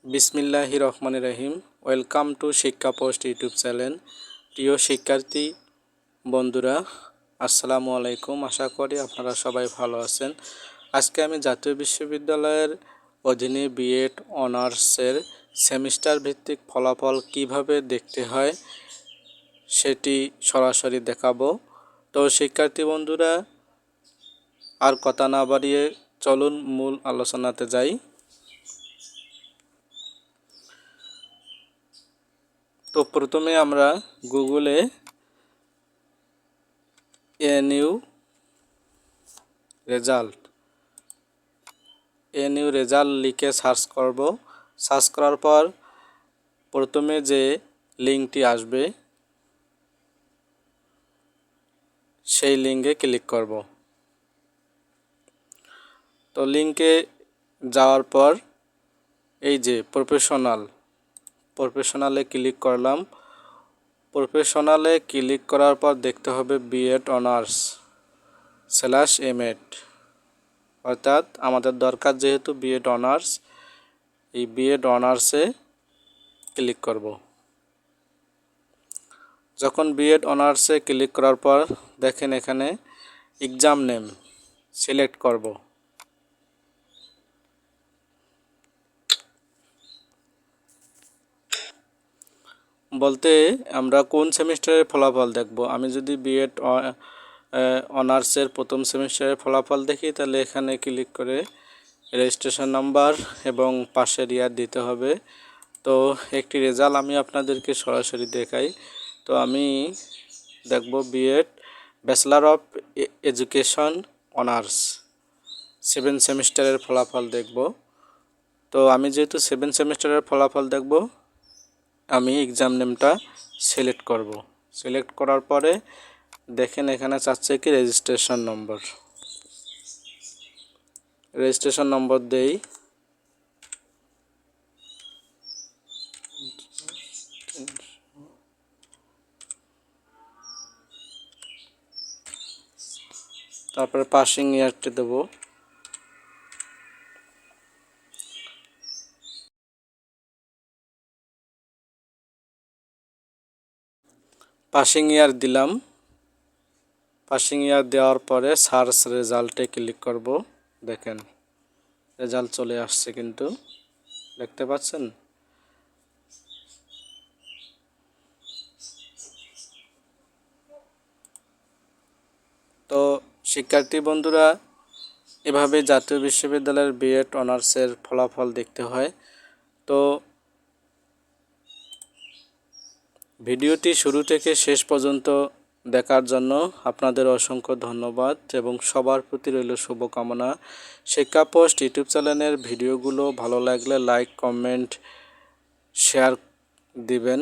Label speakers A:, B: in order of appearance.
A: বিসমিল্লাহির রহমানির রহিম। Welcome to শিক্ষা পোস্ট ইউটিউব চ্যানেল। প্রিয় শিক্ষার্থী বন্ধুরা, আসসালামু আলাইকুম। আশা করি আপনারা সবাই ভালো আছেন। আজকে আমি জাতীয় বিশ্ববিদ্যালয়ের অধীনে বিএড অনার্সের সেমিস্টার ভিত্তিক ফলাফল কিভাবে দেখতে হয় সেটি সরাসরি দেখাবো। তো শিক্ষার্থী বন্ধুরা, আর কথা না বাড়িয়ে চলুন মূল আলোচনাতে যাই। তো প্রথমে আমরা গুগলে এনইউ রেজাল্ট লিখে সার্চ করব। সার্চ করার পর প্রথমে যে লিঙ্কটি আসবে সেই লিঙ্কে ক্লিক করব। তো লিঙ্কে যাওয়ার পর এই যে প্রফেশনালে ক্লিক করলাম। প্রফেশনালে ক্লিক করার পর দেখতে হবে বিএড অনার্স /M.Ed, অর্থাৎ আমাদের দরকার যেহেতু বিএড অনার্স, এই বিএড অনার্সে ক্লিক করব। যখন বিএড অনার্সে ক্লিক করার পর দেখেন এখানে এক্সাম নেম সিলেক্ট করব। বলতে আমরা কোন সেমিস্টারের ফলাফল দেখব। আমি যদি বিএড অনার্সের প্রথম সেমিস্টারের ফলাফল দেখি, তাহলে এখানে ক্লিক করে রেজিস্ট্রেশন নাম্বার এবং পাশের ইয়ার দিতে হবে। তো একটি রেজাল্ট আমি আপনাদেরকে সরাসরি দেখাই। তো আমি দেখব BEd bachelor of education honours 7 সেমিস্টারের ফলাফল দেখব। তো আমি যেহেতু 7 সেমিস্টারের ফলাফল দেখব, আমি এক্সাম নেমটা সিলেক্ট করব। সিলেক্ট করার পরে দেখেন এখানে চাচ্ছে কি রেজিস্ট্রেশন নম্বর দেই। তারপরে পাসিং ইয়ারটি দেব। পাসিং ইয়ার দিলাম। পাসিং ইয়ার দেওয়ার পরে সার্চ রেজাল্টে ক্লিক করব। দেখেন রেজাল্ট চলে আসছে, কিন্তু দেখতে পাচ্ছেন। তো শিক্ষার্থী বন্ধুরা, এভাবে জাতীয় বিশ্ববিদ্যালয়ের বিএড অনার্সের ফলাফল দেখতে হয়। তো ভিডিওটি শুরু থেকে শেষ পর্যন্ত দেখার জন্য আপনাদের অসংখ্য ধন্যবাদ এবং সবার প্রতি রইল শুভকামনা। শিক্ষা পোস্ট ইউটিউব চ্যানেলের ভিডিওগুলো ভালো লাগলে লাইক, কমেন্ট, শেয়ার দিবেন।